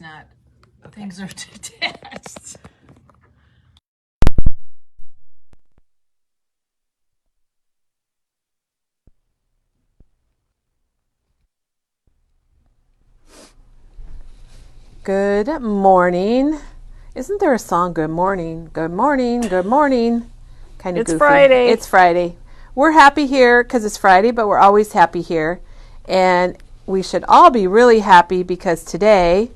not. Okay. Things are detached. Good morning. Isn't there a song, Good Morning, Good Morning, Good Morning? Kind of goofy. It's Friday. It's Friday. We're happy here because it's Friday, but we're always happy here. And we should all be really happy because today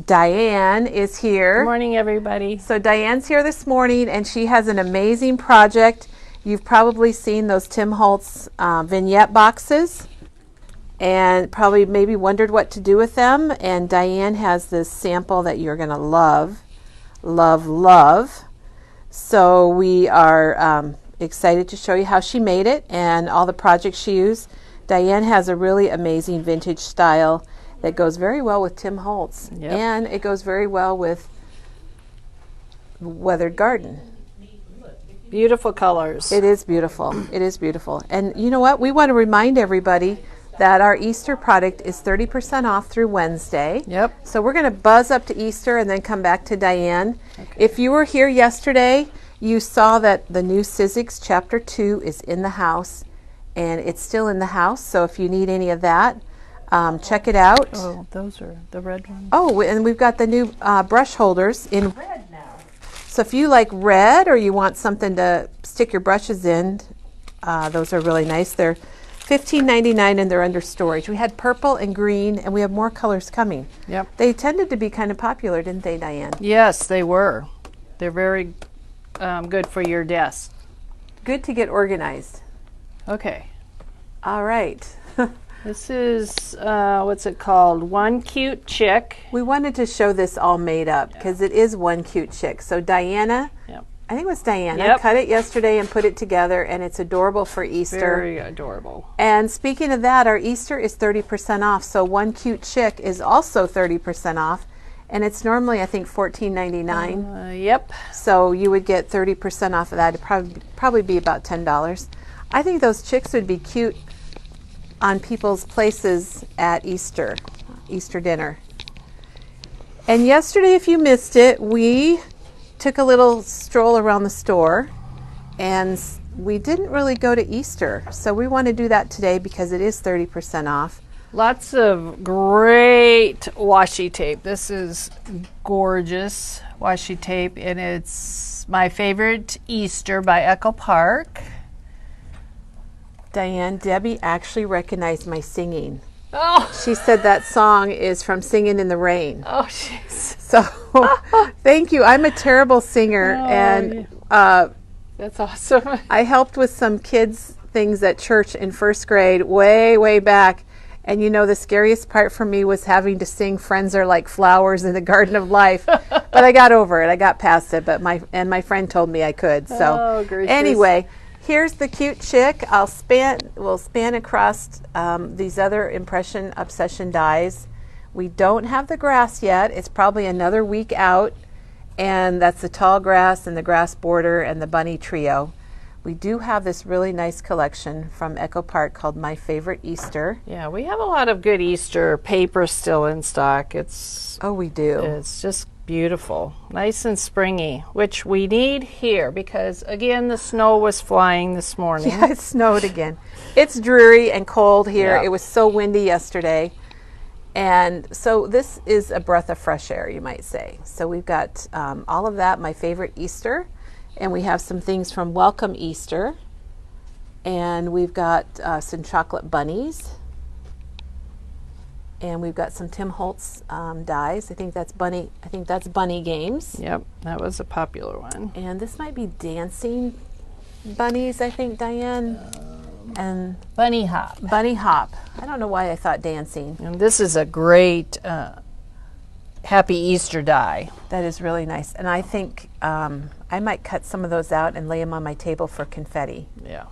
Diane is here. Good morning, everybody. So Diane's here this morning, and she has an amazing project. You've probably seen those Tim Holtz vignette boxes and probably maybe wondered what to do with them. And Diane has this sample that you're going to love, love, love. So we are excited to show you how she made it and all the projects she used. Diane has a really amazing vintage style that goes very well with Tim Holtz. Yep. And it goes very well with Weathered Garden. Beautiful colors. It is beautiful. It is beautiful. And you know what? We want to remind everybody that our Easter product is 30% off through Wednesday. Yep. So we're going to buzz up to Easter and then come back to Diane. Okay. If you were here yesterday, you saw that the new Sizzix Chapter 2 is in the house, and it's still in the house. So if you need any of that, check it out. Oh, those are the red ones. Oh, and we've got the new brush holders in red now. So if you like red or you want something to stick your brushes in, those are really nice. They're $15.99 and they're under storage. We had purple and green, and we have more colors coming. Yep. They tended to be kind of popular, didn't they, Diane? Yes, they were. They're very good for your desk. Good to get organized. Okay. All right. This is, what's it called? One Cute Chick. We wanted to show this all made up because it is one cute chick. So Diana, I think it was Diana, cut it yesterday and put it together, and it's adorable for Easter. Very adorable. And speaking of that, our Easter is 30% off. So One Cute Chick is also 30% off. And it's normally, I think, $14.99. Yep. So you would get 30% off of that. It'd probably be about $10. I think those chicks would be cute on people's places at Easter dinner. And yesterday, if you missed it, we took a little stroll around the store, and we didn't really go to Easter. So we want to do that today because it is 30% off. Lots of great washi tape. This is gorgeous washi tape, and it's my favorite Easter by Echo Park. Diane, Debbie actually recognized my singing. Oh. She said that song is from Singing in the Rain. Oh, jeez. So thank you. I'm a terrible singer, and that's awesome. I helped with some kids' things at church in first grade way, way back. And you know, the scariest part for me was having to sing Friends Are Like Flowers in the Garden of Life. But I got over it. I got past it. But my friend told me I could. So anyway, here's the cute chick. We'll span across these other Impression Obsession dies. We don't have the grass yet. It's probably another week out. And that's the tall grass and the grass border and the bunny trio. We do have this really nice collection from Echo Park called My Favorite Easter. Yeah, we have a lot of good Easter paper still in stock. We do. It's just beautiful. Nice and springy, which we need here because, again, the snow was flying this morning. Yeah, it snowed again. It's dreary and cold here. Yep. It was so windy yesterday. And so this is a breath of fresh air, you might say. So we've got all of that, My Favorite Easter. And we have some things from Welcome Easter. And we've got some chocolate bunnies. And we've got some Tim Holtz dies. I think that's Bunny Games. Yep, that was a popular one. And this might be dancing bunnies, I think, Diane. And Bunny Hop. Bunny Hop. I don't know why I thought dancing. And this is a great Happy Easter die. That is really nice. And I think I might cut some of those out and lay them on my table for confetti. Yeah.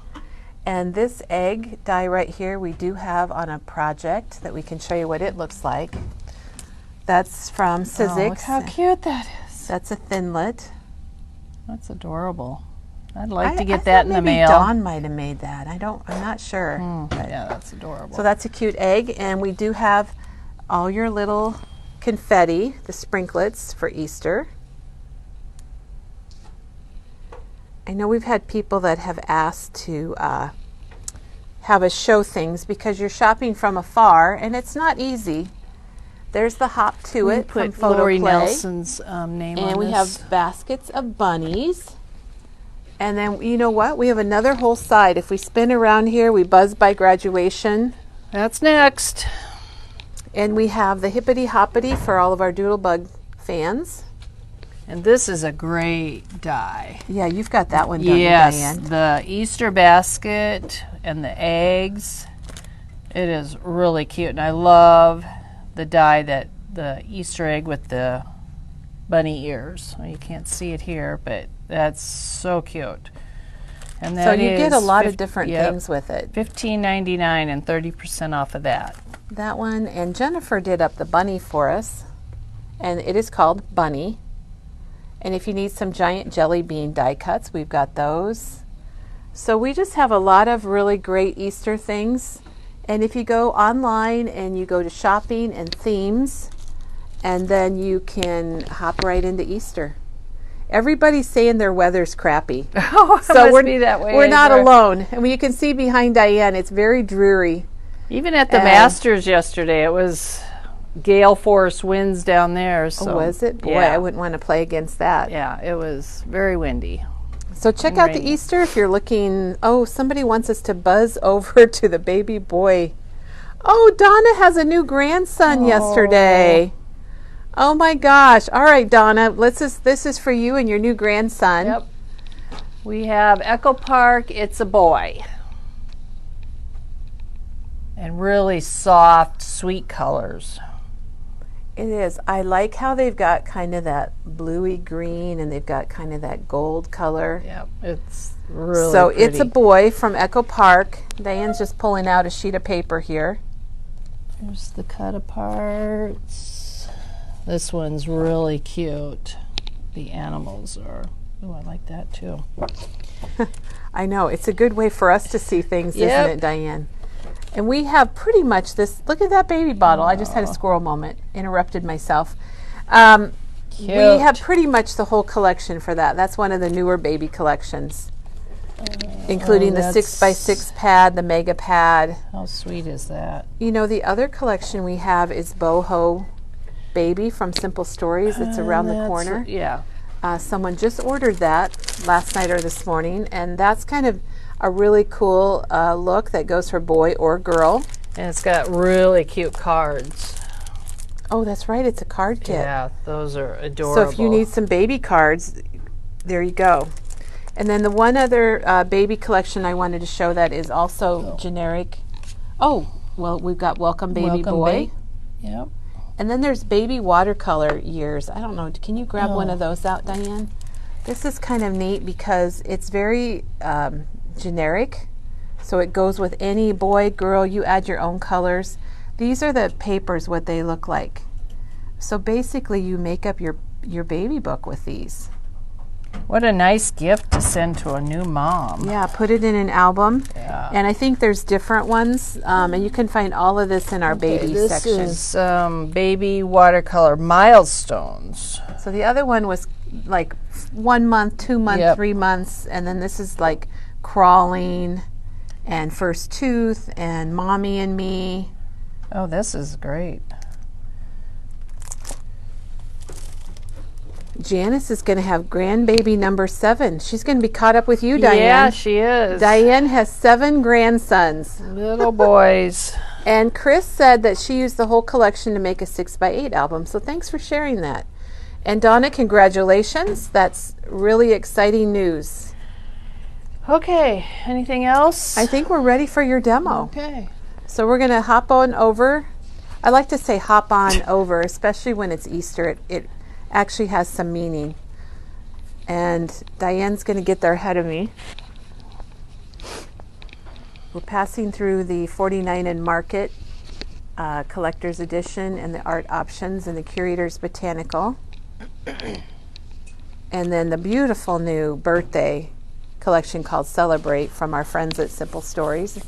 And this egg die right here, we do have on a project that we can show you what it looks like. That's from Sizzix. Oh, look how cute that is. That's a thinlet. That's adorable. I'd like to get that in the mail. Dawn might have made that. I'm not sure. Yeah, that's adorable. So that's a cute egg, and we do have all your little confetti, the sprinklets for Easter. I know we've had people that have asked to have us show things because you're shopping from afar and it's not easy. There's the hop to it from Put Photo Lori Play. Nelson's name on this. And we have baskets of bunnies. And then, you know what? We have another whole side. If we spin around here, we buzz by graduation. That's next. And we have the hippity hoppity for all of our Doodlebug fans. And this is a great die. Yeah, you've got that one done, Yes, Diane. the Easter basket and the eggs. It is really cute, and I love the die that the Easter egg with the bunny ears. Well, you can't see it here, but that's so cute. And that So you get a lot of 50 different yep, things with it. $15.99 and 30% off of that. That one, and Jennifer did up the bunny for us, and it is called Bunny. And if you need some giant jelly bean die cuts, we've got those. So we just have a lot of really great Easter things. And if you go online and you go to shopping and themes, and then you can hop right into Easter. Everybody's saying their weather's crappy. Oh, it So must be that way. we're not everywhere. alone. And you can see behind Diane, it's very dreary. Even at the And- Masters yesterday, it was gale force winds down there. So, Oh, was it? Boy, yeah. I wouldn't want to play against that. Yeah, it was very windy. So check out the Rainy. Easter if you're looking. Oh, somebody wants us to buzz over to the baby boy. Oh, Donna has a new grandson yesterday. Oh my gosh. All right, Donna, this is for you and your new grandson. Yep. We have Echo Park, It's a Boy. And really soft, sweet colors. It is. I like how they've got kind of that bluey green and they've got kind of that gold color. Yep, it's really So pretty. It's a Boy from Echo Park. Diane's just pulling out a sheet of paper here. Here's the cut aparts. This one's really cute. The animals are, oh, I like that too. I know. It's a good way for us to see things, Yep. isn't it, Diane? And we have pretty much this. Look at that baby bottle. I just had a squirrel moment. Interrupted myself. Cute. We have pretty much the whole collection for that. That's one of the newer baby collections, including the that's- 6x6 pad, the mega pad. How sweet is that? You know, the other collection we have is Boho Baby from Simple Stories. It's around the That's- corner. Yeah. Someone just ordered that last night or this morning, and that's kind of a really cool look that goes for boy or girl. And it's got really cute cards. Oh, that's right. It's a card kit. Yeah, those are adorable. So if you need some baby cards, there you go. And then the one other baby collection I wanted to show that is also generic. Oh, well, we've got Welcome Baby Welcome Boy. Yep. And then there's baby watercolor years. I don't know. Can you grab one of those out, Diane? This is kind of neat because it's very generic. So it goes with any boy, girl. You add your own colors. These are the papers, what they look like. So basically you make up your baby book with these. What a nice gift to send to a new mom. Yeah, put it in an album. Yeah. And I think there's different ones. And you can find all of this in our baby This section. is baby watercolor milestones. So the other one was like 1 month, 2 months, Yep. 3 months. And then this is like crawling and first tooth and mommy and me. Oh, this is great. Janice is going to have grandbaby number 7. She's going to be caught up with you, Diane. Yeah, she is. Diane has 7 grandsons. Little boys. And Chris said that she used the whole collection to make a 6x8 album. So thanks for sharing that. And Donna, congratulations. That's really exciting news. Okay, anything else? I think we're ready for your demo. Okay. So we're going to hop on over. I like to say hop on over, especially when it's Easter. It actually has some meaning. And Diane's going to get there ahead of me. We're passing through the 49 and Market Collector's Edition and the Art Options and the Curator's Botanical. And then the beautiful new birthday collection called Celebrate from our friends at Simple Stories.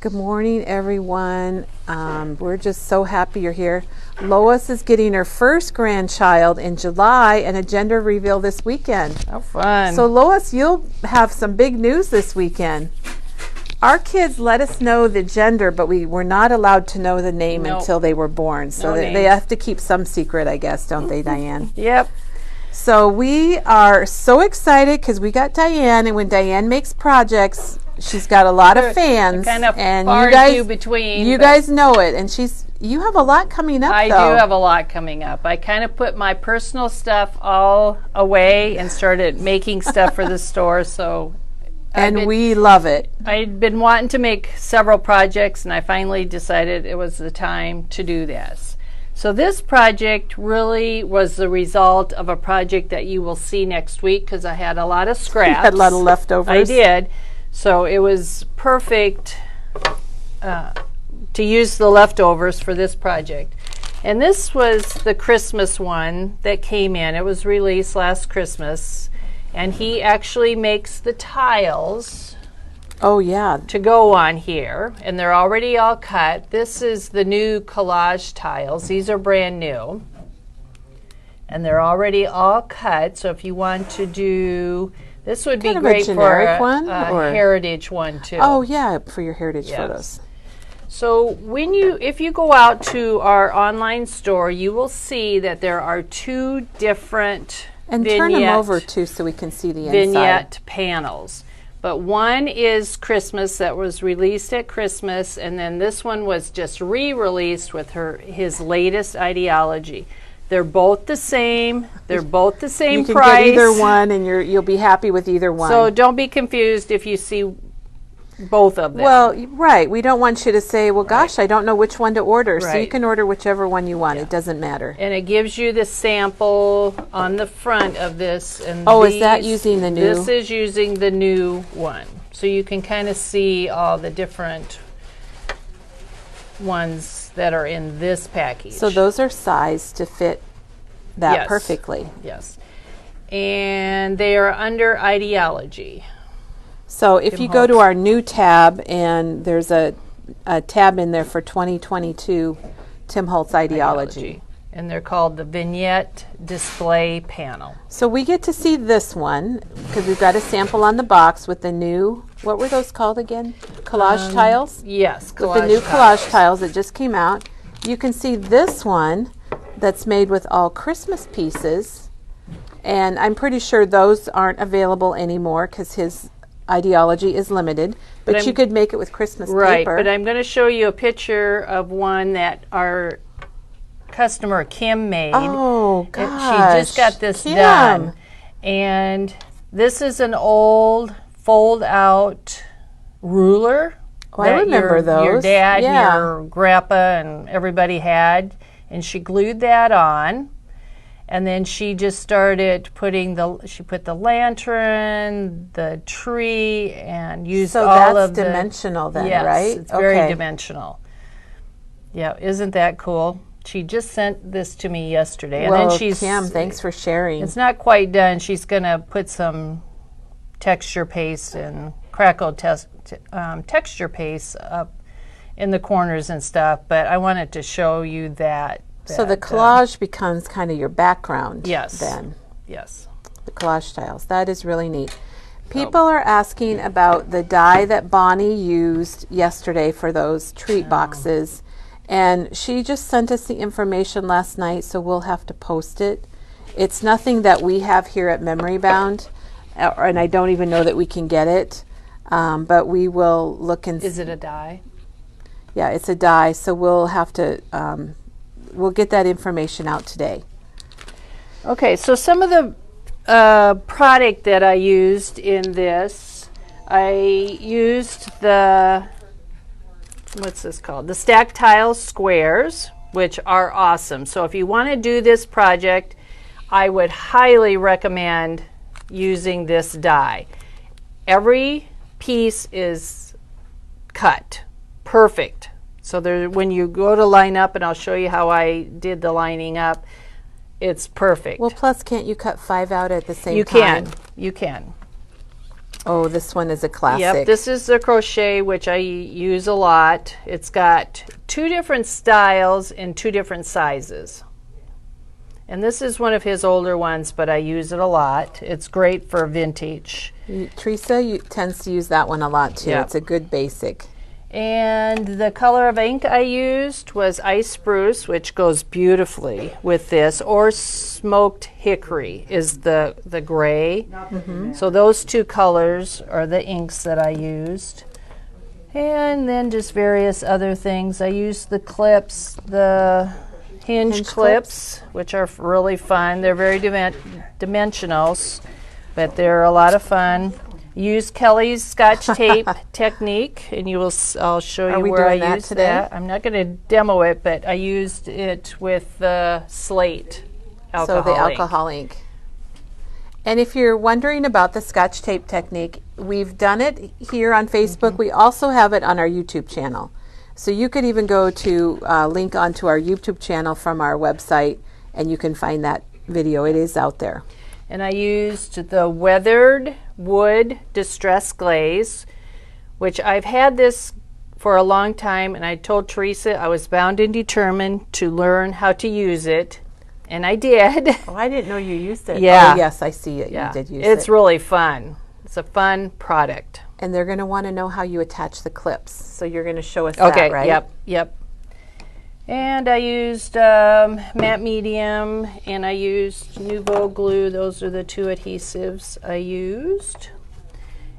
Good morning, everyone. We're just so happy you're here. Lois is getting her first grandchild in July and a gender reveal this weekend. How fun. So Lois, you'll have some big news this weekend. Our kids let us know the gender, but we were not allowed to know the name until they were born. So they have to keep some secret, I guess, don't they, Diane? Yep. So we are so excited because we got Diane, and when Diane makes projects, she's got a lot of fans. Kind of and far you guys, few between. You guys know it, and you have a lot coming up. I do have a lot coming up. I kind of put my personal stuff all away and started making stuff for the store. So. And we love it. I'd been wanting to make several projects, and I finally decided it was the time to do this. So this project really was the result of a project that you will see next week because I had a lot of scraps. You had a lot of leftovers. I did. So it was perfect to use the leftovers for this project. And this was the Christmas one that came in. It was released last Christmas. And he actually makes the tiles. Oh, yeah. To go on here. And they're already all cut. This is the new collage tiles. These are brand new. And they're already all cut. So if you want to do, this would be great for a heritage one too. Oh, yeah, for your heritage photos. So if you go out to our online store, you will see that there are two different turn them over too so we can see the inside. Vignette panels. But one is Christmas, that was released at Christmas, and then this one was just re-released with his latest ideology. They're both the same. They're both the same price. You can get either one, and you'll be happy with either one. So don't be confused if you see both of them. Well, right. We don't want you to say, well, gosh, I don't know which one to order. So you can order whichever one you want. It doesn't matter. And it gives you the sample on the front of this. And is that using the new? This is using the new one. So you can kind of see all the different ones that are in this package. So those are sized to fit that perfectly. Yes. And they are under ideology. So if you go to our new tab, and there's a tab in there for 2022 Tim Holtz ideology. And they're called the Vignette Display Panel. So we get to see this one because we've got a sample on the box with the new, what were those called again? Collage tiles? Yes, collage with the new collage tiles that just came out. You can see this one that's made with all Christmas pieces. And I'm pretty sure those aren't available anymore because his ideology is limited, but you could make it with Christmas paper. Right, but I'm going to show you a picture of one that our customer Kim made. Oh, gosh. She just got this done. And this is an old fold-out ruler. Oh, I remember those. Your dad, your grandpa, and everybody had. And she glued that on. And then she just started she put the lantern, the tree, and used all of the... So that's dimensional then, yes, right? It's very dimensional. Yeah, isn't that cool? She just sent this to me yesterday. Well, and then Kim, thanks for sharing. It's not quite done. She's going to put some texture paste and crackled texture paste up in the corners and stuff, but I wanted to show you that. So the collage becomes kind of your background. Yes. Then. Yes. The collage tiles. That is really neat. People are asking about the die that Bonnie used yesterday for those treat boxes. And she just sent us the information last night, so we'll have to post it. It's nothing that we have here at Memory Bound, and I don't even know that we can get it. But we will look and... Is it a die? Yeah, it's a die, so we'll have to... we'll get that information out today. Okay, so some of the product that I used in this, I used the, what's this called? The stack tile squares, which are awesome. So if you want to do this project, I would highly recommend using this die. Every piece is cut perfect. So there, when you go to line up, and I'll show you how I did the lining up, it's perfect. Well, plus, can't you cut 5 out at the same time? You can. Oh, this one is a classic. Yep, this is the crochet, which I use a lot. It's got 2 different styles in 2 different sizes. And this is one of his older ones, but I use it a lot. It's great for vintage. Teresa tends to use that one a lot too. Yep. It's a good basic. And the color of ink I used was ice spruce, which goes beautifully with this, or smoked hickory is the gray. So those 2 colors are the inks that I used. And then just various other things. I used the clips, the hinge clips, which are really fun. They're very dimensional, but they're a lot of fun. Use Kelly's Scotch tape technique, and I'll show you where I used that. I'm not going to demo it, but I used it with the slate alcohol So the alcohol ink. And if you're wondering about the Scotch tape technique, we've done it here on Facebook. We also have it on our YouTube channel. So you could even go to link onto our YouTube channel from our website, and you can find that video. It is out there. And I used the weathered wood distress glaze, which I've had this for a long time, and I told Teresa I was bound and determined to learn how to use it, and I did. Oh, I didn't know you used it. Yeah. Oh, yes, I see it. Yeah. You did use it. It's really fun. It's a fun product. And they're going to want to know how you attach the clips. So you're going to show us that, right? Yep. And I used matte medium, and I used Nouveau glue. Those are the 2 adhesives I used.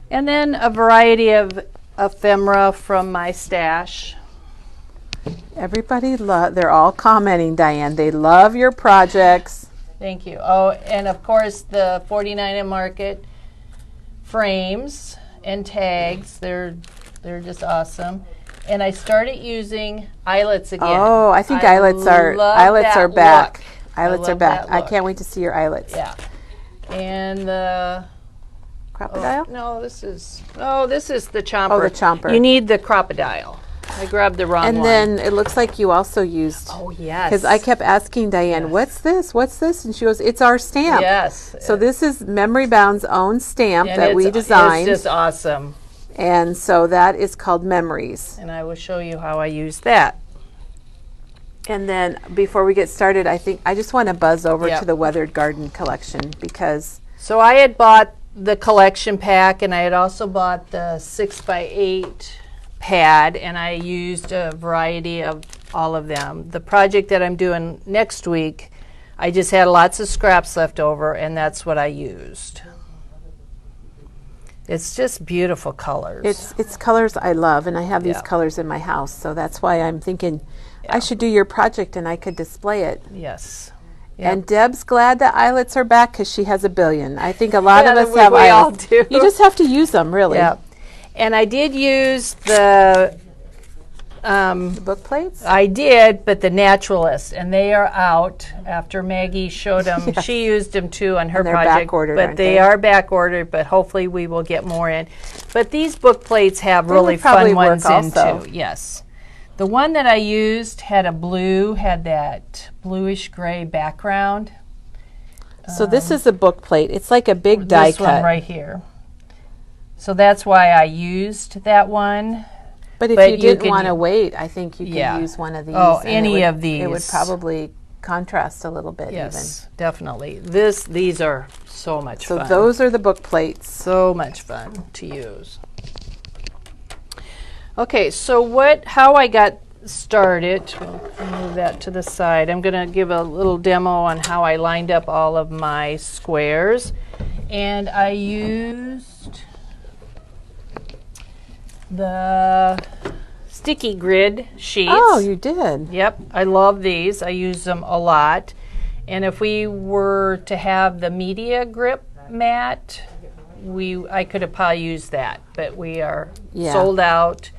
And then a variety of ephemera from my stash. Everybody, they're all commenting, Diane. They love your projects. Thank you. Oh, and of course the 49 and Market frames and tags. They're just awesome. And I started using eyelets again. Oh, I think eyelets are back. Look. Eyelets are back. I can't wait to see your eyelets. Yeah. And the crocodile? No, this is the chomper. Oh, the chomper. You need the crocodile. I grabbed the wrong one. And then it looks like you also used. Oh, yes. Because I kept asking Diane, what's this? What's this? And she goes, it's our stamp. Yes. So this is Memory Bound's own stamp And that we designed. It's just awesome. And so that is called Memories. And I will show you how I use that. And then before we get started, I just want to buzz over to the Weathered Garden collection because. So I had bought the collection pack, and I had also bought the 6x8 pad, and I used a variety of all of them. The project that I'm doing next week, I just had lots of scraps left over, and that's what I used. It's just beautiful colors. It's colors I love, and I have these colors in my house, so that's why I'm thinking I should do your project and I could display it. Yes. And Deb's glad that eyelets are back because she has a billion. I think a lot of us have we all eyelets. do. You just have to use them, really. Yeah. And I did use the book plates? I did, but the Naturalist, and they are out after Maggie showed them. Yes. She used them too on her they're project. back-ordered, but aren't they are back ordered, but hopefully we will get more in. But these book plates have really fun ones in too. Yes. The one that I used had that bluish gray background. So this is a book plate. It's like a big die This cut. one right here. So that's why I used that one. But if you didn't want to wait, I think you could use one of these. Oh, any of these. It would probably contrast a little bit. Yes, definitely. These are so much fun. So those are the book plates. So much fun to use. Okay, so how I got started, we'll move that to the side. I'm going to give a little demo on how I lined up all of my squares. And I used the sticky grid sheets. Oh, you did? Yep, I love these. I use them a lot. And if we were to have the media grip mat, I could have probably used that, but we are sold out.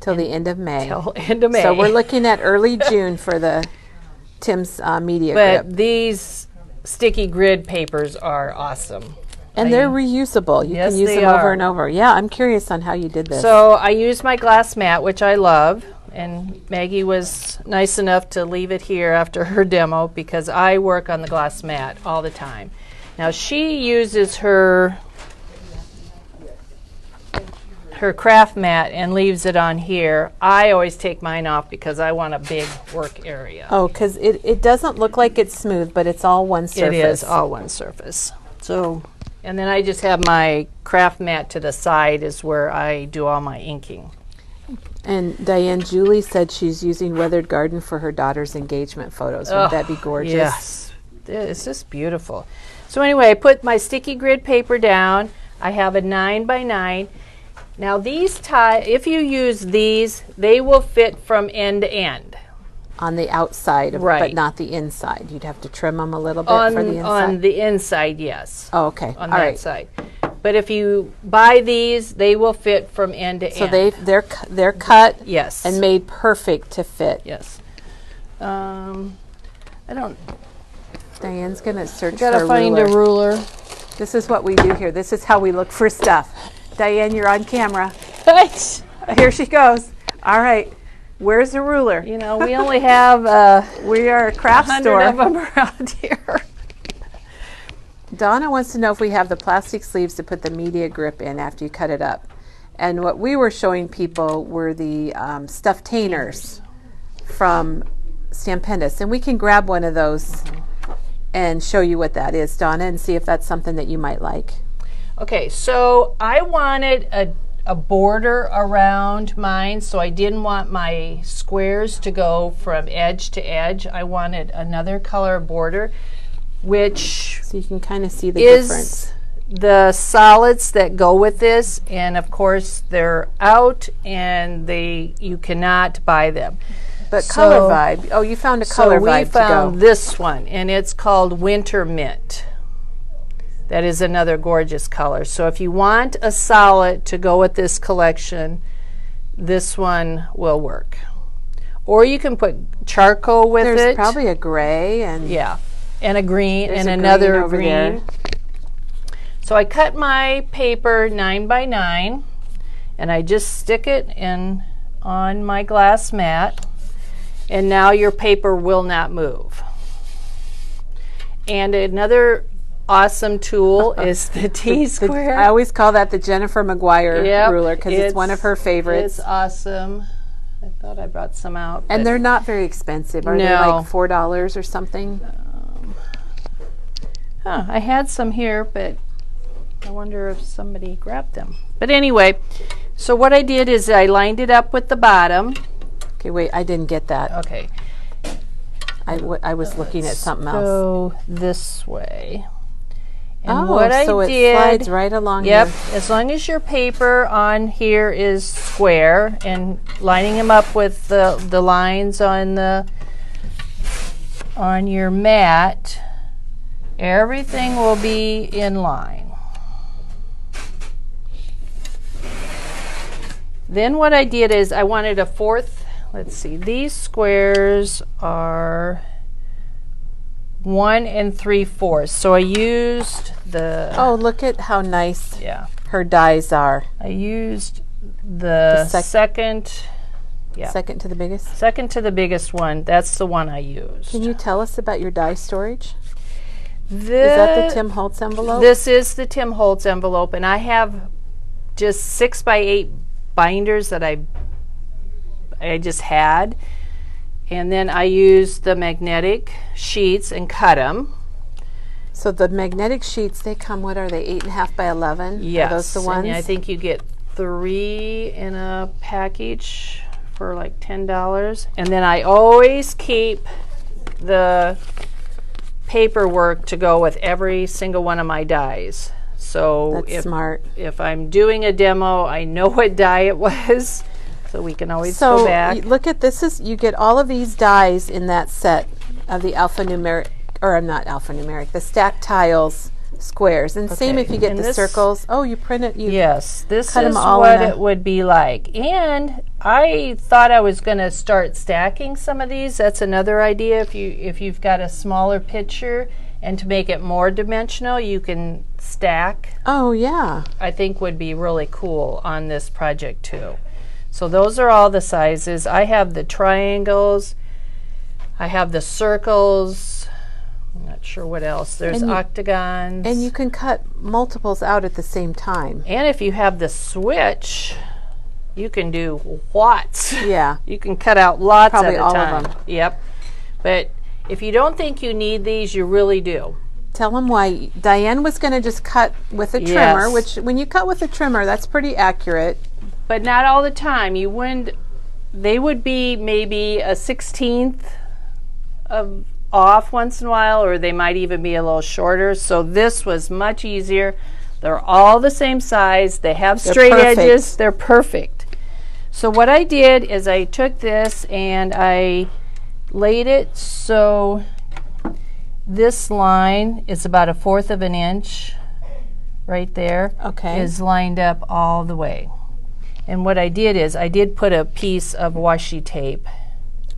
Till the end of May. Till end of May. So we're looking at early June for the Tim's media grip. But these sticky grid papers are awesome. And they're reusable. You can use them over and over. Yeah, I'm curious on how you did this. So I used my glass mat, which I love, and Maggie was nice enough to leave it here after her demo because I work on the glass mat all the time. Now she uses her her craft mat and leaves it on here. I always take mine off because I want a big work area. Oh, because it doesn't look like it's smooth, but it's all one surface. It is all one surface. So, and then I just have my craft mat to the side is where I do all my inking. And Diane, Julie said she's using Weathered Garden for her daughter's engagement photos. Wouldn't that be gorgeous? Yes, it's just beautiful. So anyway, I put my sticky grid paper down. I have a 9x9. Now these if you use these, they will fit from end to end. On the outside, right, but not the inside. You'd have to trim them a little bit for the inside. On the inside, yes. Oh, okay. On that side. But if you buy these, they will fit from end to end. So they're cut, yes, and made perfect to fit. Yes. I don't. Diane's gonna search. Gotta find a ruler. This is what we do here. This is how we look for stuff. Diane, you're on camera. Here she goes. All right. Where's the ruler? You know, we only have we are a craft store. 100 of them around here. Donna wants to know if we have the plastic sleeves to put the media grip in after you cut it up. And what we were showing people were the stuffed tainers from Stampendous. And we can grab one of those and show you what that is, Donna, and see if that's something that you might like. Okay, so I wanted a border around mine, so I didn't want my squares to go from edge to edge. I wanted another color border, which so you can kind of see the difference. The solids that go with this, and of course they're out and you cannot buy them. But Color Vibe, oh, you found a Color Vibe to go. So we found this one, and it's called Winter Mint. That is another gorgeous color. So if you want a solid to go with this collection, this one will work. Or you can put charcoal with it. There's probably a gray and and a green and another another green. So I cut my paper 9x9 and I just stick it in on my glass mat, and now your paper will not move. And another awesome tool is the T-square. I always call that the Jennifer McGuire ruler because it's one of her favorites. It's awesome. I thought I brought some out. And they're not very expensive. Are they like $4 or something? I had some here, but I wonder if somebody grabbed them. But anyway, so what I did is I lined it up with the bottom. Okay, wait, I didn't get that. Okay. I was looking at something else. Go this way. And what I did, it slides right along Yep, here. as long as your paper on here is square and lining them up with the lines on your mat, everything will be in line. Then what I did is I wanted a fourth, let's see, these squares are 1 3/4. So I used the... Oh, look at how nice her dies are. I used the second... Second to the biggest? Second to the biggest one. That's the one I used. Can you tell us about your die storage? Is that the Tim Holtz envelope? This is the Tim Holtz envelope, and I have just 6x8 binders that I just had. And then I used the magnetic sheets and cut them. So the magnetic sheets, they come, what are they, 8.5 by 11? Yes. Are those the ones? And I think you get 3 in a package for like $10. And then I always keep the paperwork to go with every single one of my dies. So that's smart. If I'm doing a demo, I know what die it was. So we can always go back. Look at this, you get all of these dies in that set of the alphanumeric, or not alphanumeric, the stacked tiles squares. And same if you get the circles. Oh, you print it. Yes, this is what it would be like. And I thought I was going to start stacking some of these. That's another idea. If you've got a smaller picture and to make it more dimensional, you can stack. Oh, yeah. I think would be really cool on this project too. So those are all the sizes. I have the triangles, I have the circles, I'm not sure what else. There's And octagons. And you can cut multiples out at the same time. And if you have the switch, you can do lots. Yeah. You can cut out lots Probably at a all time. of them. Yep. But if you don't think you need these, you really do. Tell them why. Diane was going to just cut with a trimmer, Yes. which when you cut with a trimmer, that's pretty accurate. But not all the time. You wouldn't. They would be maybe a 1/16 of off once in a while, or they might even be a little shorter. So this was much easier. They're all the same size. They have straight edges. They're perfect. So what I did is I took this and I laid it so this line is about 1/4 of an inch right there. Okay. Is lined up all the way. And what I did is I did put a piece of washi tape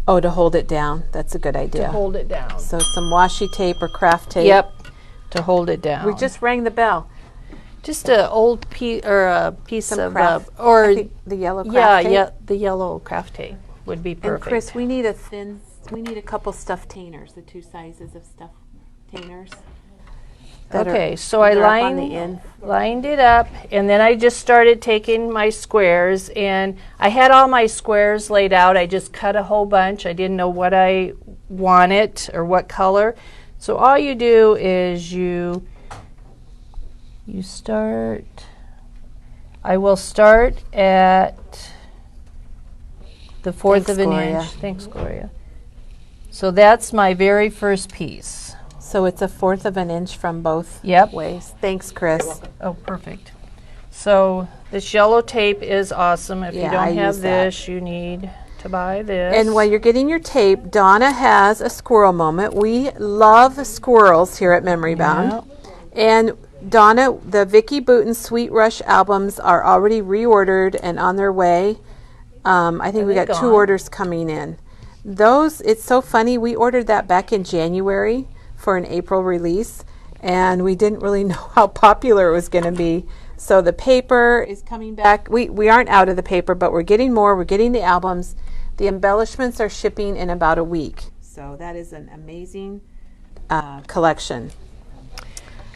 Oh, to hold it down. That's a good idea. to hold it down. So some washi tape or craft tape. Yep, to hold it down. We just rang the bell. just a old piece or a piece Some of craft. or I think the yellow craft tape. yeah, the yellow craft tape would be perfect. And Chris, we need a couple stuff tainers, the 2 sizes of stuff tainers. Okay, so I lined it up, and then I just started taking my squares, and I had all my squares laid out. I just cut a whole bunch. I didn't know what I wanted or what color. So all you do is you start, I will start at the 1/4 of an inch. Thanks, Gloria. So that's my very first piece. So it's a 1/4 of an inch from both Yep. ways. Thanks, Chris. Oh, perfect. So this yellow tape is awesome. If you Yeah, don't I have use that. this, you need to buy this. And while you're getting your tape, Donna has a squirrel moment. We love squirrels here at Memory Bound. And Donna, the Vicki Boutin Sweet Rush albums are already reordered and on their way. I think we got 2 orders coming in. Those, it's so funny, we ordered that back in January for an April release, and we didn't really know how popular it was going to be. So the paper is coming back. We aren't out of the paper, but we're getting more. We're getting the albums. The embellishments are shipping in about a week. So that is an amazing collection.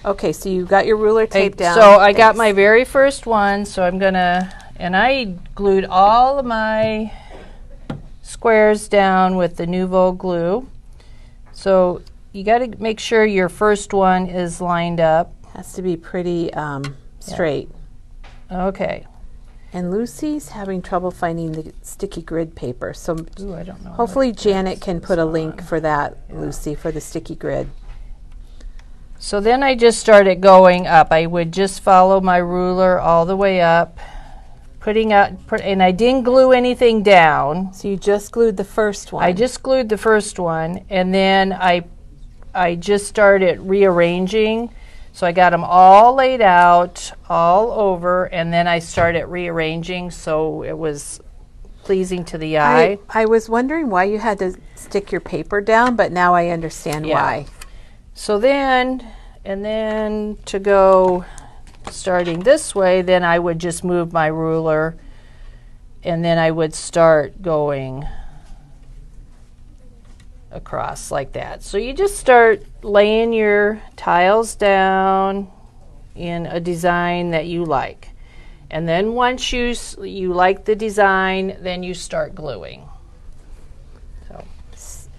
Okay, so you got your ruler taped down. So I got my very first one, so I'm gonna, and I glued all of my squares down with the Nouveau glue. So you got to make sure your first one is lined up. Has to be pretty straight. Okay. And Lucy's having trouble finding the sticky grid paper, so Ooh, I don't know. hopefully Janet can put a link for that, Lucy, for the sticky grid. So then I just started going up. I would just follow my ruler all the way up, and I didn't glue anything down. So you just glued the first one. I just glued the first one, and then I just started rearranging. So I got them all laid out, all over, and then I started rearranging so it was pleasing to the eye. I was wondering why you had to stick your paper down, but now I understand why. So then, and then to go starting this way, then I would just move my ruler, and then I would start going across like that. So you just start laying your tiles down in a design that you like. And then once you like the design, then you start gluing. So,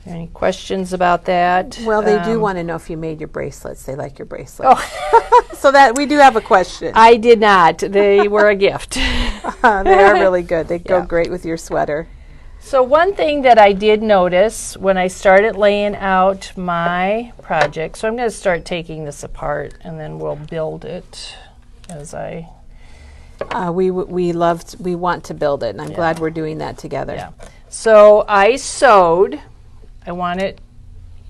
any questions about that? Well, they do want to know if you made your bracelets. They like your bracelets. Oh. So that we do have a question. I did not. They were a gift. They are really good. They go great with your sweater. So one thing that I did notice when I started laying out my project, so I'm going to start taking this apart and then we'll build it as I... We want to build it, and I'm glad we're doing that together. Yeah. So I sewed.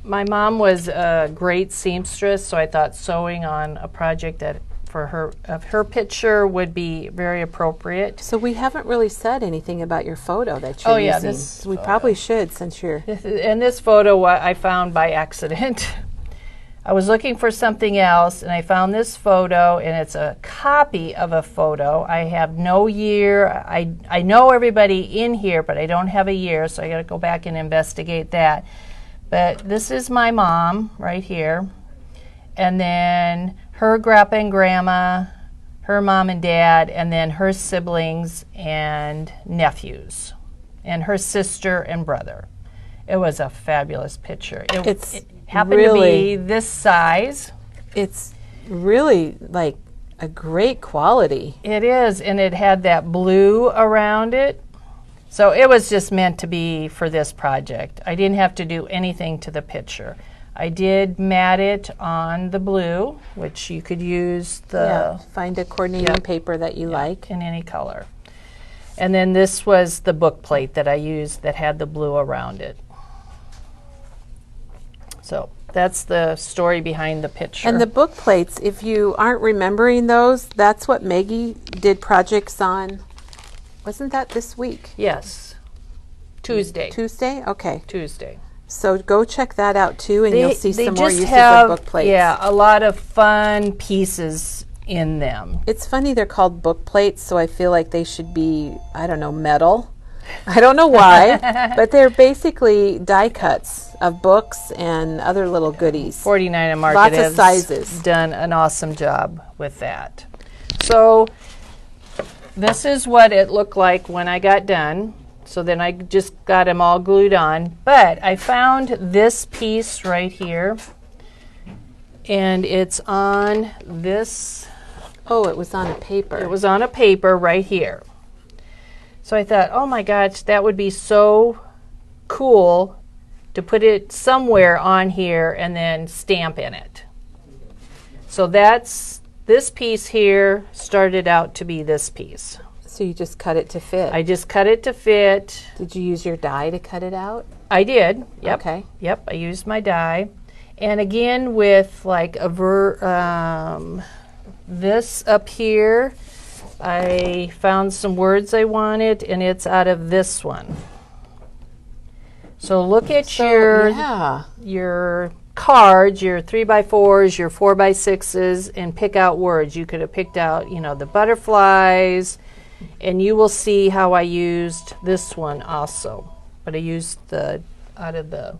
My mom was a great seamstress, so I thought sewing on a project that for her picture would be very appropriate. So we haven't really said anything about your photo that you're using. This we probably should, since you're... And this photo I found by accident. I was looking for something else, and I found this photo, and it's a copy of a photo. I have no year. I know everybody in here, but I don't have a year, so I got to go back and investigate that. But this is my mom right here. And then her grandpa and grandma, her mom and dad, and then her siblings and nephews, and her sister and brother. It was a fabulous picture. It happened really, to be this size. It's really like a great quality. It is, and it had that blue around it. So it was just meant to be for this project. I didn't have to do anything to the picture. I did mat it on the blue, which you could use find a coordinating paper that you like. In any color. And then this was the book plate that I used that had the blue around it. So that's the story behind the picture. And the book plates, if you aren't remembering those, that's what Maggie did projects on. Wasn't that this week? Yes. Tuesday. Tuesday? Okay. Tuesday. So go check that out too, and you'll see some more uses have, of book plates. Yeah, a lot of fun pieces in them. It's funny they're called book plates, so I feel like they should be, I don't know, metal. I don't know why, but they're basically die cuts of books and other little goodies. 49 and Market Lots of has sizes. done an awesome job with that. So this is what it looked like when I got done. So then I just got them all glued on. But I found this piece right here, and it's on this. Oh, it was on a paper. It was on a paper right here. So I thought, oh my gosh, that would be so cool to put it somewhere on here and then stamp in it. So that's this piece here started out to be this piece. So you just cut it to fit. I just cut it to fit. Did you use your die to cut it out? I did. Yep. Okay. Yep. I used my die, and again with like a this up here, I found some words I wanted, and it's out of this one. So look at your cards, your 3x4s, your 4x6s, and pick out words. You could have picked out, the butterflies. And you will see how I used this one also. But I used out of the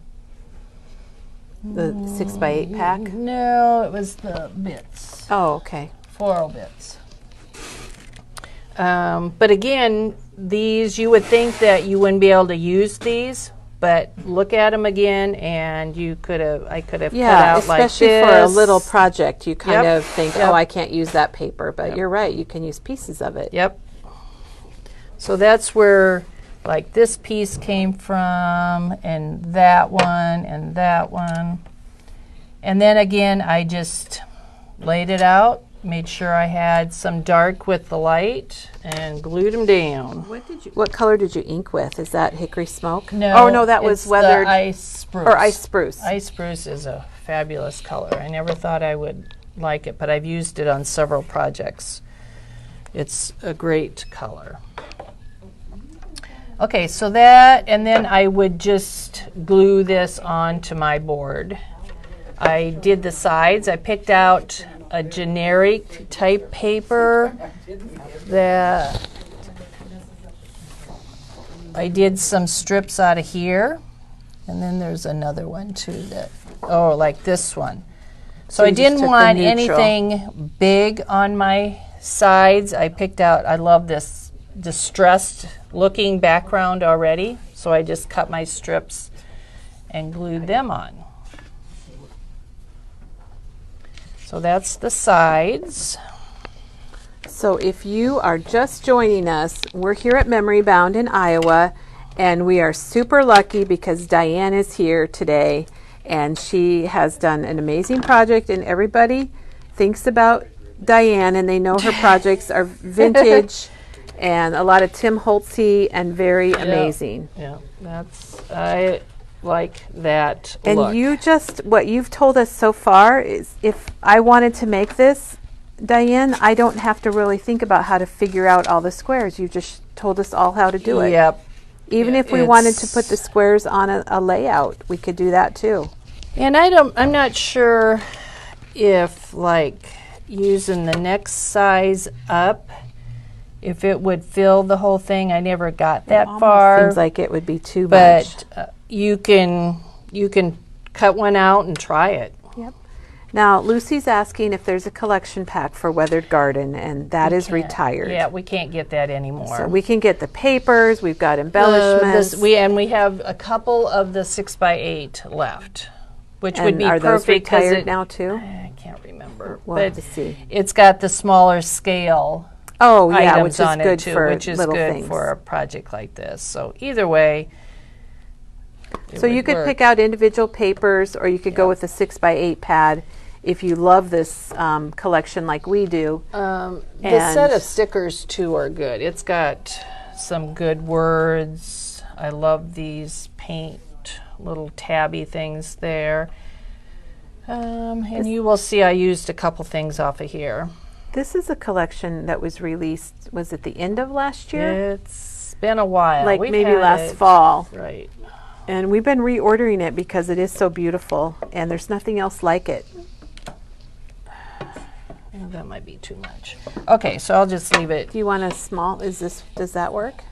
6x8 pack? No, it was the bits. Oh, okay. Floral bits. But again, these, you would think that you wouldn't be able to use these, but look at them again, and I could have cut out like this. Especially for a little project, you kind of think, oh, I can't use that paper. But you're right, you can use pieces of it. Yep. So that's where like this piece came from, and that one, and that one. And then again, I just laid it out, made sure I had some dark with the light, and glued them down. What color did you ink with? Is that hickory smoke? No. Oh, no, that was weathered. Ice spruce. Or ice spruce. Ice spruce is a fabulous color. I never thought I would like it, but I've used it on several projects. It's a great color. Okay, so that, and then I would just glue this onto my board. I did the sides. I picked out a generic type paper that I did some strips out of here, and then there's another one too like this one. So I didn't want anything big on my sides. I picked out, I love this distressed looking background already, so I just cut my strips and glued them on. So that's the sides. So if you are just joining us, we're here at Memory Bound in Iowa, and we are super lucky because Diane is here today, and she has done an amazing project, and everybody thinks about Diane, and they know her projects are vintage and a lot of Tim Holtzy and very amazing. Yeah, I like that and look. What you've told us so far is if I wanted to make this, Diane, I don't have to really think about how to figure out all the squares. You just told us all how to do it. Yep. Even if we wanted to put the squares on a layout, we could do that too. And I'm not sure if like using the next size up, if it would fill the whole thing. I never got that far. Seems like it would be too much. But you can cut one out and try it. Yep. Now, Lucy's asking if there's a collection pack for Weathered Garden, and that is retired. Yeah, we can't get that anymore. So we can get the papers, we've got embellishments. We have a couple of the 6x8 left, which would be are perfect. Those retired now too? I can't remember. We'll but have to see. It's got the smaller scale items which is on good it too, for which is little good things. for a project like this. So either way, so you could pick out individual papers, or you could go with the 6x8 pad if you love this collection like we do. The set of stickers too are good. It's got some good words. I love these paint little tabby things there. And you will see I used a couple things off of here. This is a collection that was released, was it the end of last year? It's been a while. Like We've maybe had last it. fall. Right. And we've been reordering it because it is so beautiful, and there's nothing else like it. Oh, that might be too much. Okay, so I'll just leave it. Do you want a small, does that work?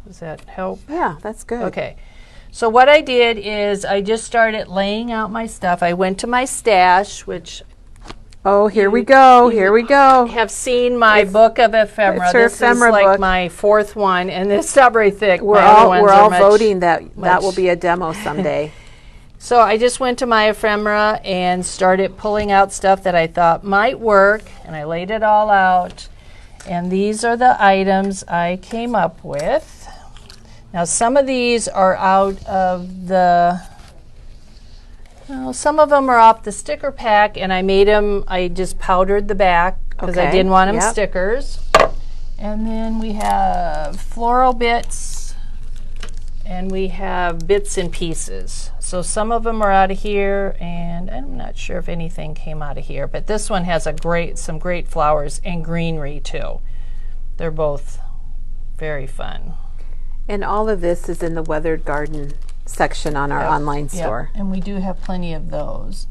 Does that help? Yeah, that's good. Okay. So what I did is I just started laying out my stuff. I went to my stash, which Oh, here we go. Here we go. have seen my book of ephemera. It's her This ephemera is like book. my fourth one, and it's not very thick. We're My other all ones we're are all much- voting that much- will be a demo someday. So I just went to my ephemera and started pulling out stuff that I thought might work, and I laid it all out. And these are the items I came up with. Now some of these are out of the, well, some of them are off the sticker pack, and I made them, I just powdered the back because I Okay, didn't want them yep. stickers. And then we have floral bits, and we have bits and pieces. So some of them are out of here, and I'm not sure if anything came out of here, but this one has some great flowers and greenery too. They're both very fun. And all of this is in the Weathered Garden section on our online store. And we do have plenty of those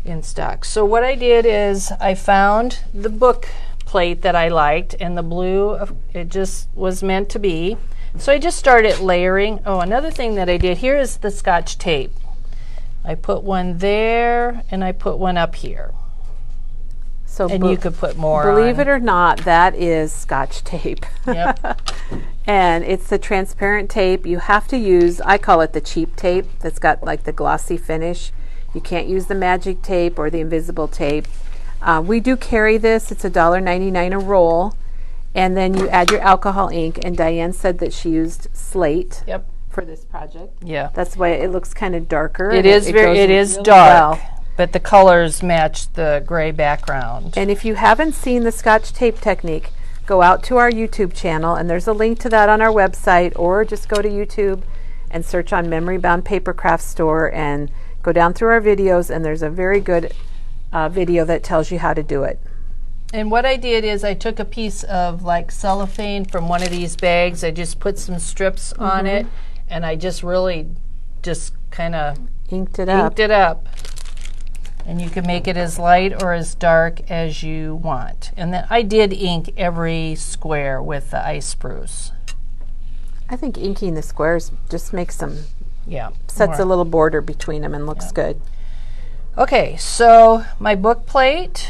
in stock. So what I did is I found the book plate that I liked, and the blue, it just was meant to be. So I just started layering. Oh, another thing that I did, here is the Scotch tape. I put one there, and I put one up here. So And you could put more believe on. it or not, that is Scotch tape. Yep. And it's the transparent tape. You have to use, I call it the cheap tape that's got like the glossy finish. You can't use the magic tape or the invisible tape. We do carry this. It's $1.99 a roll. And then you add your alcohol ink. And Diane said that she used slate Yep. for this project. Yeah. That's why it looks kind of darker. It and is goes really really dark, well. but the colors match the gray background. And if you haven't seen the Scotch tape technique, go out to our YouTube channel, and there's a link to that on our website, or just go to YouTube and search on Memory Bound Paper Craft Store and go down through our videos, and there's a very good video that tells you how to do it. And what I did is I took a piece of like cellophane from one of these bags. I just put some strips on it, and I just really just kind of Inked it up. inked it up. And you can make it as light or as dark as you want. And then I did ink every square with the ice spruce. I think inking the squares just makes them, Yeah. sets more. a little border between them and looks good. Okay, so my book plate,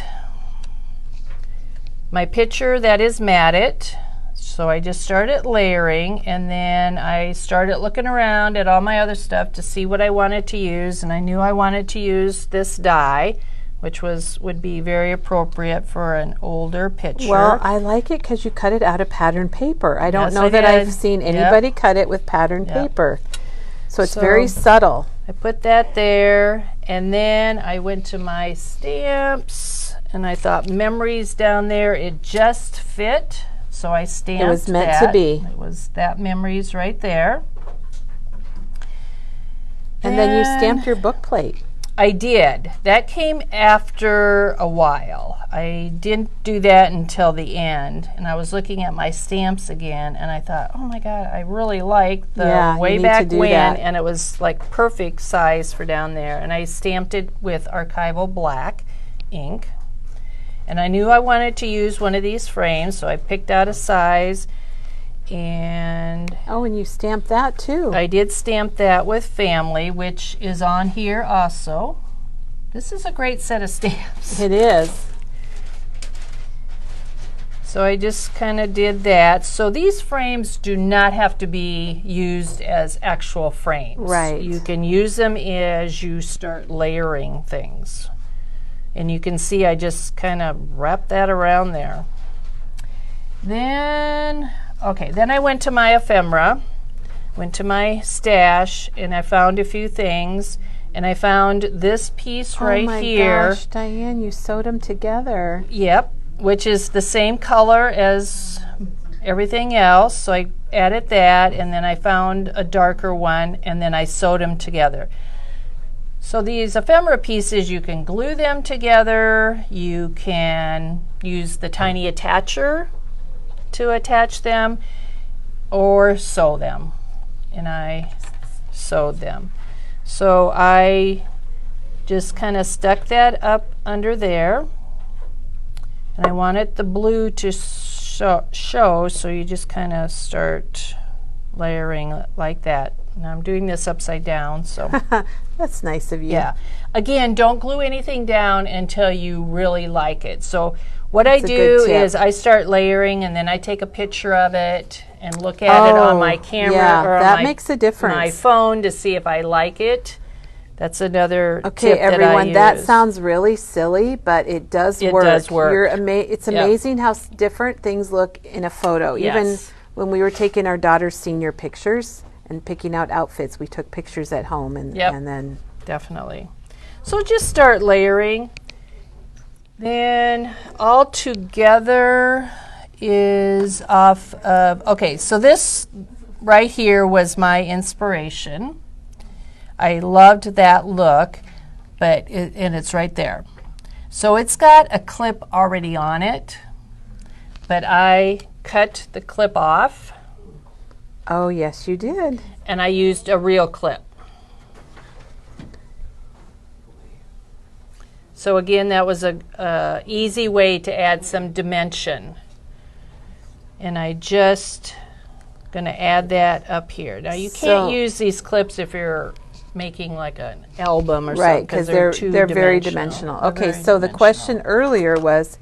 my picture that is matted. So I just started layering, and then I started looking around at all my other stuff to see what I wanted to use, and I knew I wanted to use this die, which would be very appropriate for an older picture. Well, I like it because you cut it out of patterned paper. I don't Yes, know I that I've did. seen Yep. anybody cut it with patterned Yep. paper. So it's So- very subtle. I put that there, and then I went to my stamps, and I thought memories down there, it just fit. So I stamped It was meant to be. It was that memories right there. And then you stamped your book plate. I did. That came after a while. I didn't do that until the end, and I was looking at my stamps again, and I thought, oh my God, I really like the Yeah, you way need back to do when, that. and it was like perfect size for down there. And I stamped it with archival black ink. And I knew I wanted to use one of these frames, so I picked out a size. And oh, and you stamped that too. I did stamp that with family, which is on here also. This is a great set of stamps. It is. So I just kind of did that. So these frames do not have to be used as actual frames. Right. You can use them as you start layering things. And you can see I just kind of wrap that around there. Then, okay, then I went to my ephemera, went to my stash, and I found a few things. And I found this piece right here. Oh my gosh, Diane, you sewed them together. Yep, which is the same color as everything else. So I added that, and then I found a darker one, and then I sewed them together. So these ephemera pieces, you can glue them together. You can use the tiny attacher to attach them, or sew them. And I sewed them. So I just kind of stuck that up under there. And I wanted the blue to show, so you just kind of start layering like that. And I'm doing this upside down, so. That's nice of you. Yeah. Again, don't glue anything down until you really like it. So what I do is I start layering, and then I take a picture of it and look at it on my camera or that on makes a difference. my phone to see if I like it. That's another okay, tip everyone. that I use. That sounds really silly, but it does work. It does work. It's amazing how different things look in a photo. Yes. Even when we were taking our daughter's senior pictures and picking out outfits, we took pictures at home, and then definitely. So just start layering. Then all together is off of, okay, so this right here was my inspiration. I loved that look, and it's right there. So it's got a clip already on it, but I cut the clip off. Oh, yes, you did. And I used a real clip. So again, that was a easy way to add some dimension. And I just going to add that up here. Now you can't use these clips if you're making like an album or something, because they're very dimensional. Okay, so the question earlier was,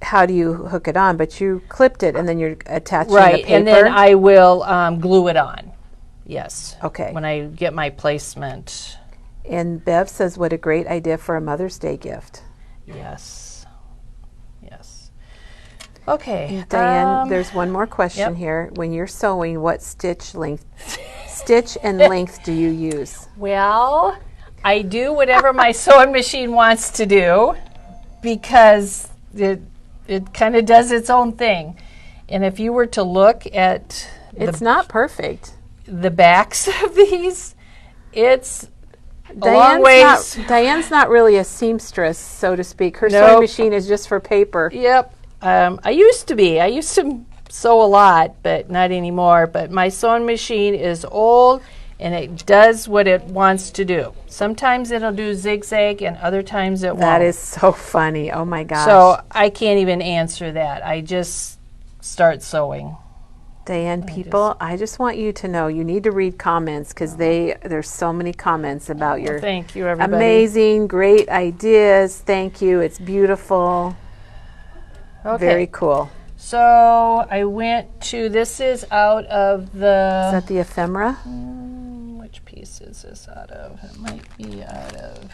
how do you hook it on? But you clipped it, and then you're attaching the paper. And then I will glue it on. Yes. Okay. When I get my placement. And Bev says, what a great idea for a Mother's Day gift. Yes. Yes. Okay. And Diane, there's one more question here. When you're sewing, what stitch and length do you use? Well, I do whatever my sewing machine wants to do, because it kind of does its own thing. And if you were to look at it's not perfect. The backs of these, it's a long ways. Diane's not really a seamstress, so to speak. Her sewing machine is just for paper. Yep. I used to be. I used to sew a lot, but not anymore. But my sewing machine is old, and it does what it wants to do. Sometimes it'll do zigzag, and other times it won't. That is so funny. Oh, my gosh. So I can't even answer that. I just start sewing. Diane, people, I just want you to know you need to read comments, because there's so many comments about your thank you, everybody. Amazing, great ideas. Thank you. It's beautiful. Okay. Very cool. So I went to, this is out of the... Is that the ephemera? Which piece is this out of? It might be out of...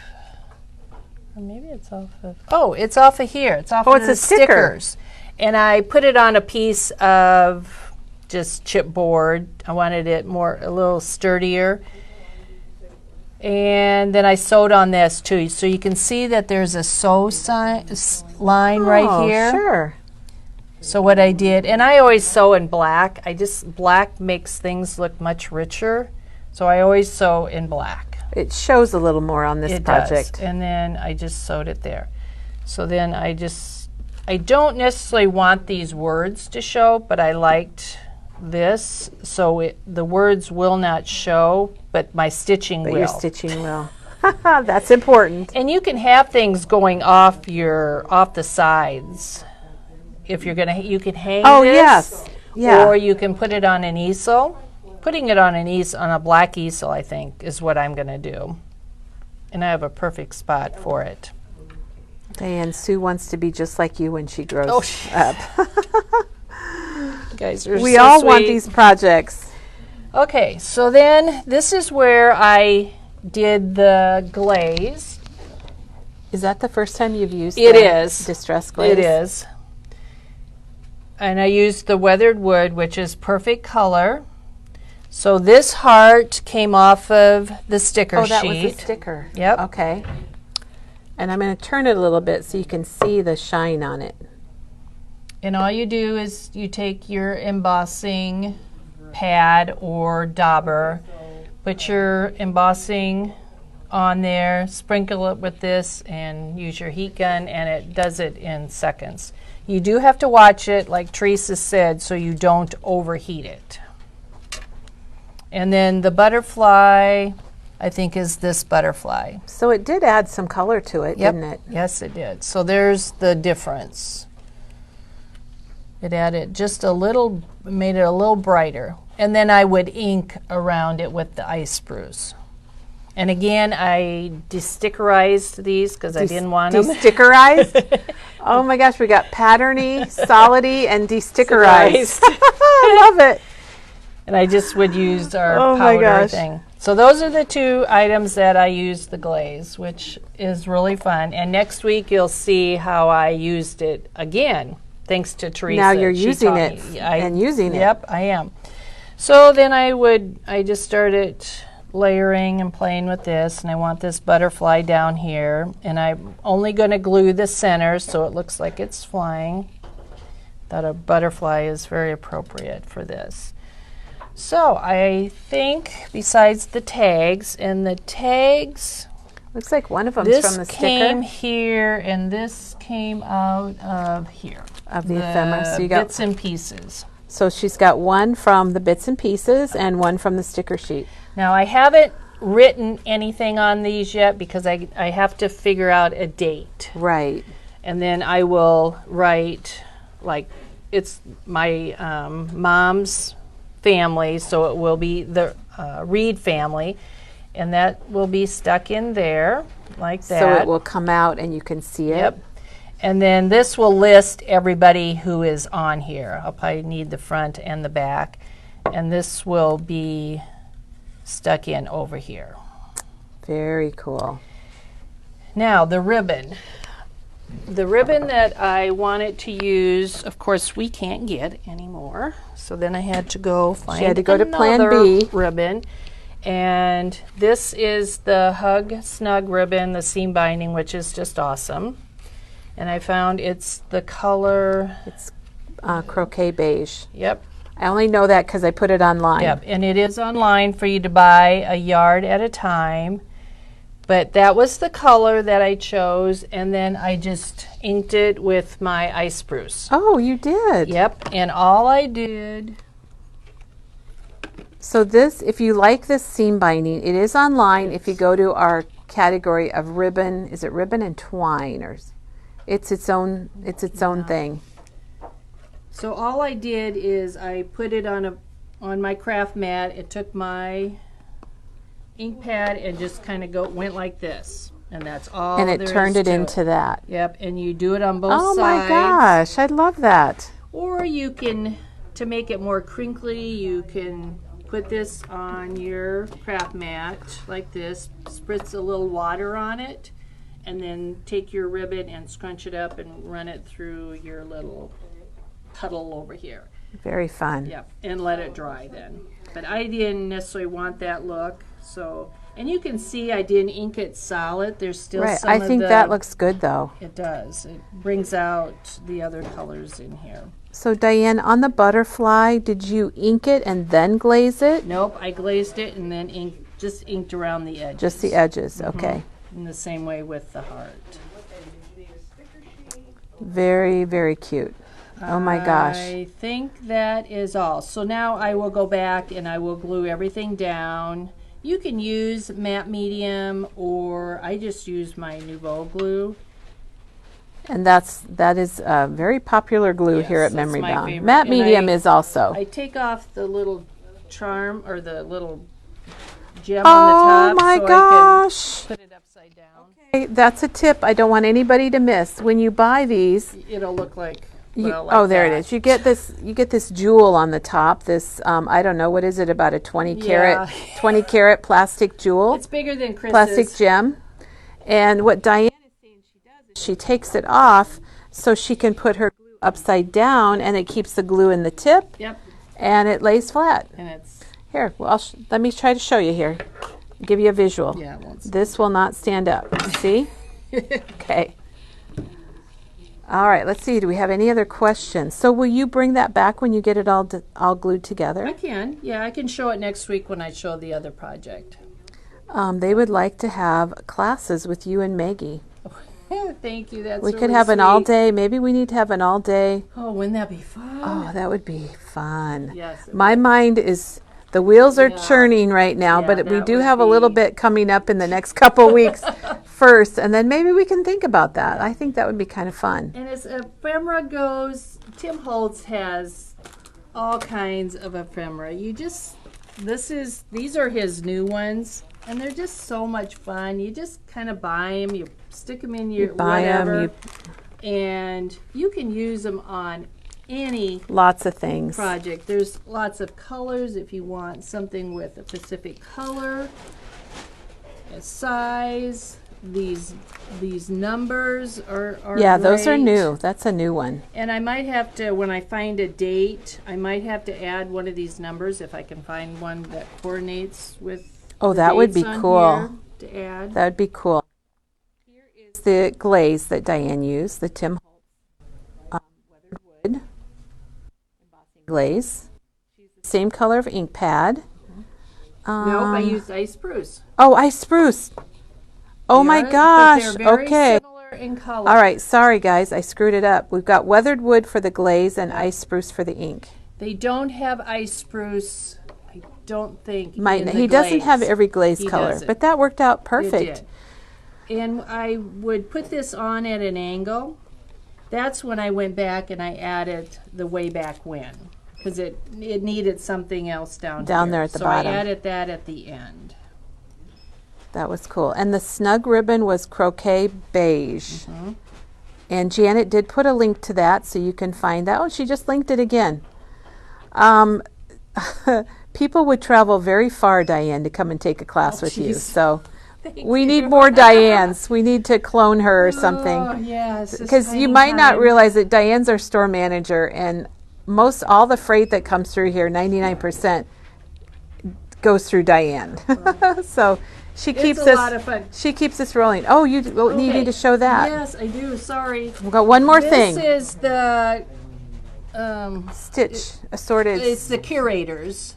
Or maybe it's off of... Oh, it's off of here. It's off of the stickers. And I put it on a piece of just chipboard. I wanted it a little sturdier. And then I sewed on this too. So you can see that there's a sew line right here. Oh, sure. So what I did, and I always sew in black. Black makes things look much richer. So I always sew in black. It shows a little more on this project. Does. And then I just sewed it there. So then I don't necessarily want these words to show, but I liked this, so the words will not show, but my stitching will. But your stitching will. That's important. And you can have things going off the sides. If you're gonna, you can hang this. Yes. Yeah. Or you can put it on an easel. Putting it on on a black easel, I think, is what I'm going to do. And I have a perfect spot for it. Diane, Sue wants to be just like you when she grows up. You guys are We so all sweet. want these projects. Okay, so then this is where I did the glaze. Is that the first time you've used It the is. distress glaze? It is. And I used the weathered wood, which is perfect color. So this heart came off of the sticker sheet. Oh, that was the sticker. Yep. Okay. And I'm going to turn it a little bit so you can see the shine on it. And all you do is you take your embossing pad or dauber, put your embossing on there, sprinkle it with this, and use your heat gun, and it does it in seconds. You do have to watch it, like Teresa said, so you don't overheat it. And then the butterfly, I think, is this butterfly. So it did add some color to it, Yep. didn't it? Yes, it did. So there's the difference. It added just a little, made it a little brighter. And then I would ink around it with the ice spruce. And again, I destickerized these because I didn't want them. Destickerized? Oh my gosh, we got patterny, solidy, and destickerized. I love it. And I just would use our Oh my powder gosh. thing. So those are the two items that I used the glaze, which is really fun. And next week you'll see how I used it again, thanks to Teresa. Now you're She using taught it me. and using it. Yep, I am. So then I just started layering and playing with this, and I want this butterfly down here, and I'm only going to glue the center so it looks like it's flying. Thought a butterfly is very appropriate for this. So I think besides the tags, and the tags, Looks like one of them's this from the came sticker here and this came out of here. of the ephemera. So you got, bits and pieces. so she's got one from the bits and pieces and one from the sticker sheet. Now I haven't written anything on these yet because I have to figure out a date. Right. And then I will write, like, it's my mom's family, so it will be the Reed family, and that will be stuck in there like that. So it will come out and you can see it. Yep. And then this will list everybody who is on here. I'll probably need the front and the back. And this will be stuck in over here. Very cool. Now, the ribbon. The ribbon that I wanted to use, of course, we can't get anymore. So then I had to go find She had to go to Plan another B. ribbon. And this is the Hug Snug ribbon, the seam binding, which is just awesome. And I found it's the color, It's croquet beige. yep, I only know that because I put it online. yep. And it is online for you to buy a yard at a time. But that was the color that I chose, and then I just inked it with my ice spruce. Oh, you did? Yep, and all I did, So this, if you like this seam binding, it is online. If you go to our category of ribbon, is it ribbon and twine, or it's its own thing. so all I did is I put it on my craft mat. It took my ink pad and just kind of went like this, and that's all. And it there turned is it to into that. Yep, and you do it on both Oh sides. my gosh, I love that. Or you can, to make it more crinkly, you can put this on your craft mat like this, spritz a little water on it, and then take your ribbon and scrunch it up and run it through your little puddle over here. Very fun. Yep, and let it dry then. But I didn't necessarily want that look, so, and you can see I didn't ink it solid. There's still Right. some I of think the, that looks good though. It does. It brings out the other colors in here. So Diane, on the butterfly, did you ink it and then glaze it? Nope, I glazed it and then just inked around the edges. Just the edges, okay. In the same way with the heart. Very, very cute. Oh my gosh. I think that is all. So now I will go back and I will glue everything down. You can use matte medium, or I just use my Nouveau glue. And that is a very popular glue Yes, here at that's Memory my Bound. favorite. Matte And medium is also. I take off the little charm or the little gem on the top. Oh my so gosh! I can put it upside down. Okay, that's a tip I don't want anybody to miss. When you buy these, It'll look like. oh, there it is. You get this jewel on the top. This I don't know, what is it, about a 20 carat plastic jewel. It's bigger than Chris's. Plastic gem. And what Diane is saying she does is she takes it off so she can put her glue upside down, and it keeps the glue in the tip. Yep. And it lays flat. And it's here. Well, let me try to show you here. Give you a visual. Yeah, it won't. This will not stand up. See? Okay. All right, let's see. Do we have any other questions? So will you bring that back when you get it all glued together? I can. Yeah, I can show it next week when I show the other project. They would like to have classes with you and Maggie. Thank you. That's we could really have an sweet. all-day. Maybe we need to have an all-day. Oh, wouldn't that be fun? Oh, that would be fun. Yes. My mind is, the wheels are Yeah. churning right now, Yeah, but we that do would have a little be- bit coming up in the next couple weeks first, and then maybe we can think about that. I think that would be kind of fun. And as ephemera goes, Tim Holtz has all kinds of ephemera. These are his new ones, and they're just so much fun. You just kind of buy them, you stick them in your whatever, and you can use them on any Lots of things. project. There's lots of colors if you want something with a specific color, a size. These numbers are Yeah, those are great. new. That's a new one. And I might have to, when I find a date, I might have to add one of these numbers if I can find one that coordinates with. Oh, the that would be dates on cool. here to add. That would be cool. Here is the glaze that Diane used, the Tim Holtz weathered wood embossing glaze. Same color of ink pad. Nope, I used ice spruce. Oh, ice spruce. Oh my But gosh. they're very Okay. similar in color. All right. Sorry, guys. I screwed it up. We've got weathered wood for the glaze and ice spruce for the ink. They don't have ice spruce, I don't think. He doesn't have every glaze He color, doesn't. but that worked out It perfect. did. And I would put this on at an angle. That's when I went back and I added the way back when, because it needed something else down here. there at the so bottom. I added that at the end. That was cool. And the snug ribbon was croquet beige. Mm-hmm. And Janet did put a link to that, so you can find that. Oh, she just linked it again. People would travel very far, Diane, to come and take a class with you. geez. So Thank we you. need more Dianes. We need to clone her or something. Oh, yes. Because you might not realize that Diane's our store manager, and all the freight that comes through here, 99%, goes through Diane. So she keeps It's a us. lot of fun. She keeps us rolling. Oh, you need to show that. Yes, I do. Sorry. We've got one more thing. This is the Stitch assorted. it's the Curator's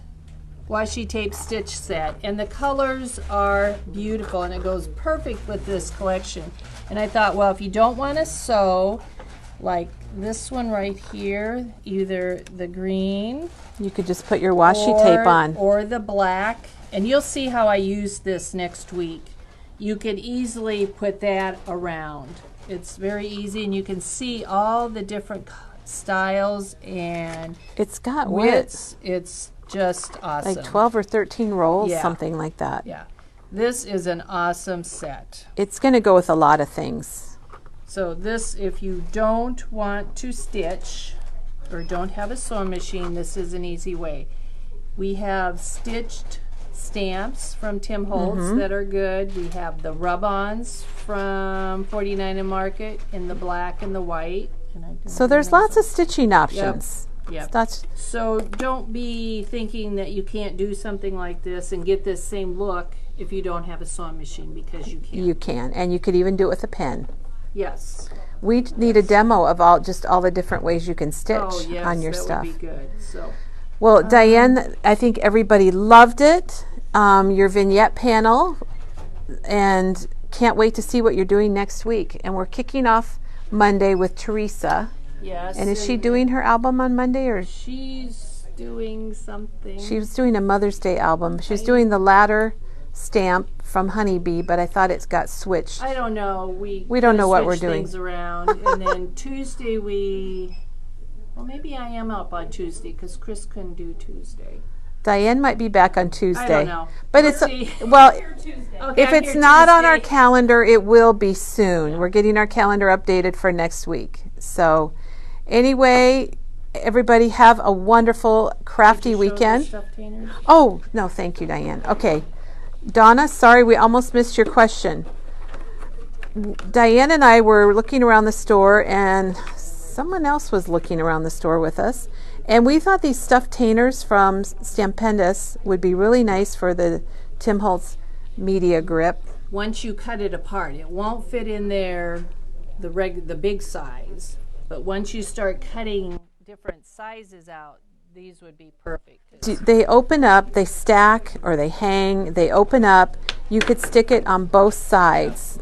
washi tape stitch set, and the colors are beautiful, and it goes perfect with this collection. And I thought, well, if you don't want to sew, like this one right here, either the green You could just put your washi tape on. or the black, and you'll see how I use this next week. You could easily put that around. It's very easy, and you can see all the different styles and It's got width, widths. It's just awesome. like 12 or 13 rolls, Yeah. something like that. Yeah, this is an awesome set. It's going to go with a lot of things. So this, if you don't want to stitch or don't have a sewing machine, this is an easy way. We have stitched stamps from Tim Holtz that are good. We have the rub-ons from 49 and Market in the black and the white. And I didn't So there's bring lots of stitching options. Yep. That's So don't be thinking that you can't do something like this and get this same look if you don't have a sewing machine, because you can. you can, and you could even do it with a pen. Yes. We need a demo of all the different ways you can stitch Oh, yes, on your that stuff. would be good. So. Well, Diane, I think everybody loved it. Your vignette panel, and can't wait to see what you're doing next week. And we're kicking off Monday with Teresa. Yes. And is she doing her album on Monday, or She's doing something. she was doing a Mother's Day album? She's doing the latter stamp from Honeybee, but I thought it's got switched. I don't know. We don't know what we're switch doing. Things around, and then Tuesday well, maybe I am up on Tuesday because Chris couldn't do Tuesday. Diane might be back on Tuesday. I don't know. But Let's it's see. well, Okay, if I'm it's here not on our Tuesday. calendar, it will be soon. We're getting our calendar updated for next week. So anyway, everybody have a wonderful crafty Did you show the weekend. stuffed painters? Oh, no, thank you, Diane. Okay. Donna, sorry, we almost missed your question. Diane and I were looking around the store, and someone else was looking around the store with us, and we thought these stuffed tanners from Stampendous would be really nice for the Tim Holtz media grip. Once you cut it apart, it won't fit in there the big size. But once you start cutting different sizes out, these would be perfect. They open up, they stack, or they hang, they open up. You could stick it on both sides.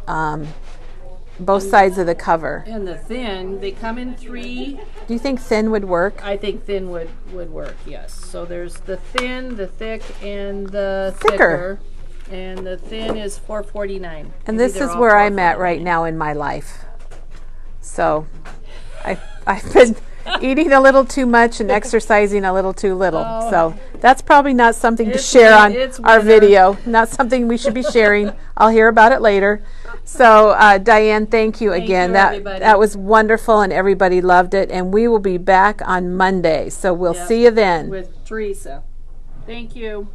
Both sides of the cover. And the thin, they come in 3. Do you think thin would work? I think thin would work, yes. So there's the thin, the thick, and the Thicker. thicker. And the thin is $4.49. And this is where I'm at right now in my life. So I've been eating a little too much and exercising a little too little. Oh. So that's probably not something to It's share on it's our winter. video. Not something we should be sharing. I'll hear about it later. So Diane, thank you again. you, that everybody. that was wonderful and everybody loved it. And we will be back on Monday. So we'll Yep. see you then. With Teresa. Thank you.